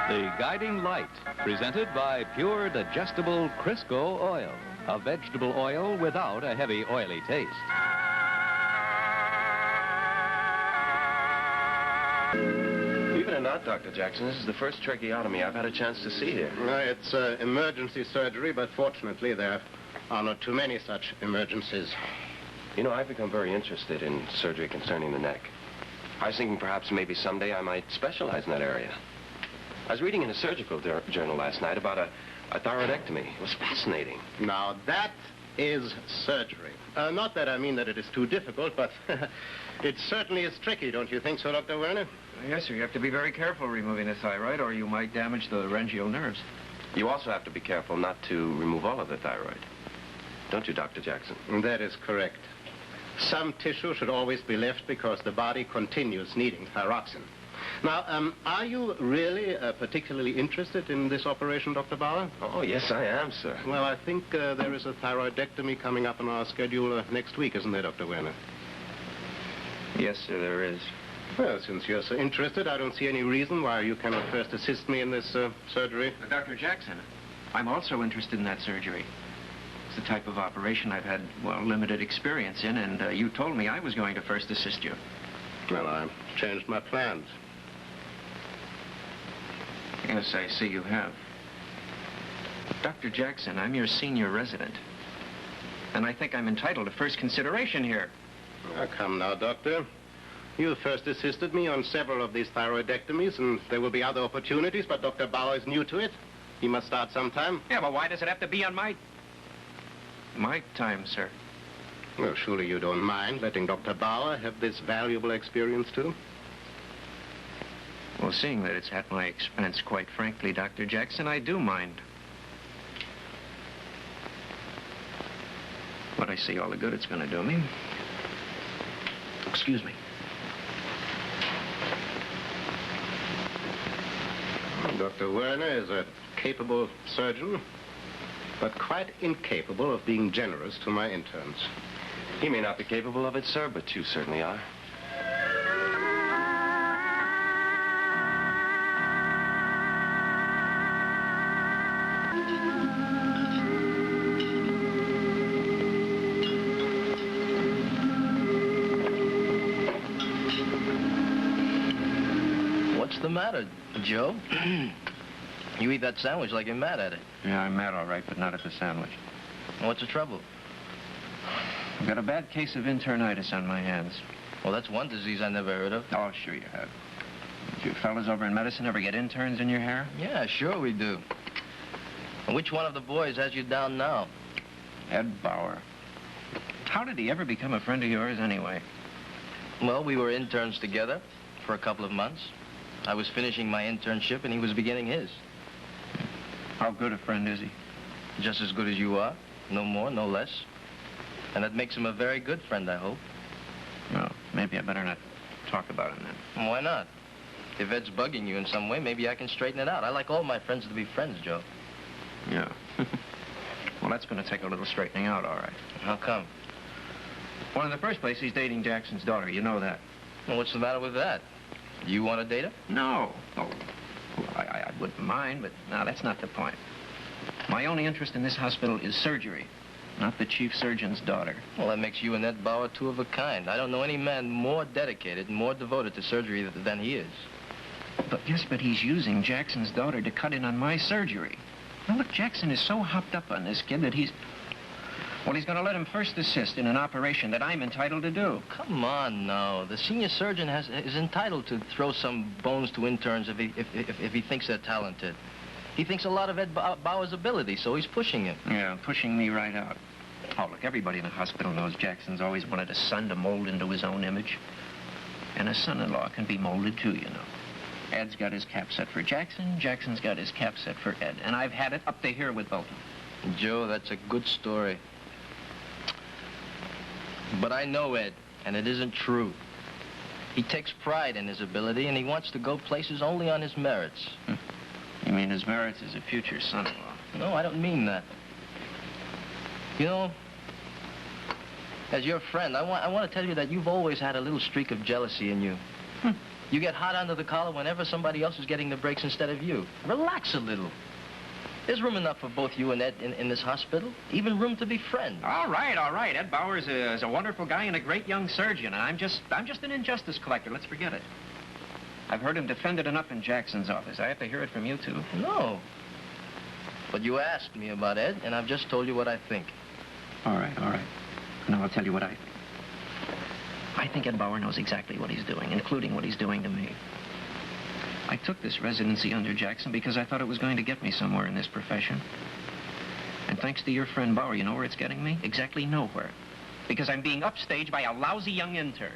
The Guiding Light, presented by Pure Digestible Crisco Oil, a vegetable oil without a heavy, oily taste. Even or not, Dr. Jackson, this is the first tracheotomy I've had a chance to see here. It's emergency surgery, but fortunately there are not too many such emergencies. You know, I've become very interested in surgery concerning the neck. I was thinking perhaps maybe someday I might specialize in that area. I was reading in a surgical journal last night about a thyroidectomy. It was fascinating. Now, that is surgery. Not that I mean that it is too difficult, but it certainly is tricky, don't you think so, Dr. Werner? Yes, sir. You have to be very careful removing the thyroid, or you might damage the laryngeal nerves. You also have to be careful not to remove all of the thyroid. Don't you, Dr. Jackson? That is correct. Some tissue should always be left because the body continues needing thyroxine. Now, are you really particularly interested in this operation, Dr. Bauer? Oh, yes, I am, sir. Well, I think there is a thyroidectomy coming up on our schedule next week, isn't there, Dr. Werner? Yes, sir, there is. Well, since you're so interested, I don't see any reason why you cannot first assist me in this surgery. Dr. Jackson, I'm also interested in that surgery. It's the type of operation I've had, well, limited experience in, and you told me I was going to first assist you. Well, I've changed my plans. Yes, I see you have. Dr. Jackson, I'm your senior resident. And I think I'm entitled to first consideration here. Now, come now, Doctor. You first assisted me on several of these thyroidectomies, and there will be other opportunities, but Dr. Bauer is new to it. He must start sometime. Yeah, but why does it have to be on my time, sir? Well, surely you don't mind letting Dr. Bauer have this valuable experience, too? Well, seeing that it's at my expense, quite frankly, Dr. Jackson, I do mind. But I see all the good it's going to do me. Excuse me. Dr. Werner is a capable surgeon, but quite incapable of being generous to my interns. He may not be capable of it, sir, but you certainly are. What's the matter, Joe? You eat that sandwich like you're mad at it. Yeah, I'm mad, all right, but not at the sandwich. What's the trouble? I've got a bad case of internitis on my hands. Well, that's one disease I never heard of. Oh, sure you have. Did you fellas over in medicine ever get interns in your hair? Yeah, sure we do. And which one of the boys has you down now? Ed Bauer. How did he ever become a friend of yours anyway? Well, we were interns together for a couple of months. I was finishing my internship and he was beginning his. How good a friend is he? Just as good as you are. No more, no less. And that makes him a very good friend, I hope. Well, maybe I better not talk about him then. Why not? If Ed's bugging you in some way, maybe I can straighten it out. I like all my friends to be friends, Joe. Yeah. Well, that's going to take a little straightening out, all right. How come? Well, in the first place, he's dating Jackson's daughter. You know that. Well, what's the matter with that? You want to date her? No. Oh, well, I wouldn't mind, but no, that's not the point. My only interest in this hospital is surgery, not the chief surgeon's daughter. Well, that makes you and Ed Bauer two of a kind. I don't know any man more dedicated and more devoted to surgery than he is. But yes, but he's using Jackson's daughter to cut in on my surgery. Now, look, Jackson is so hopped up on this kid that he's going to let him first assist in an operation that I'm entitled to do. Come on, now. The senior surgeon is entitled to throw some bones to interns if he thinks they're talented. He thinks a lot of Ed Bauer's ability, so he's pushing him. Yeah, pushing me right out. Oh, look, everybody in the hospital knows Jackson's always wanted a son to mold into his own image. And a son-in-law can be molded, too, you know. Ed's got his cap set for Jackson, Jackson's got his cap set for Ed. And I've had it up to here with both of them. Joe, that's a good story. But I know Ed, and it isn't true. He takes pride in his ability, and he wants to go places only on his merits. You mean his merits as a future son-in-law? No, I don't mean that. You know, as your friend, I want to tell you that you've always had a little streak of jealousy in you. You get hot under the collar whenever somebody else is getting the breaks instead of you. Relax a little. There's room enough for both you and Ed in this hospital. Even room to be friends. All right, all right. Ed Bauer is a wonderful guy and a great young surgeon, and I'm just an injustice collector. Let's forget it. I've heard him defended enough in Jackson's office. I have to hear it from you, too. No. But you asked me about Ed, and I've just told you what I think. All right, all right. Now I'll tell you what I think. I think Ed Bauer knows exactly what he's doing, including what he's doing to me. I took this residency under Jackson because I thought it was going to get me somewhere in this profession. And thanks to your friend Bauer, you know where it's getting me? Exactly nowhere. Because I'm being upstaged by a lousy young intern.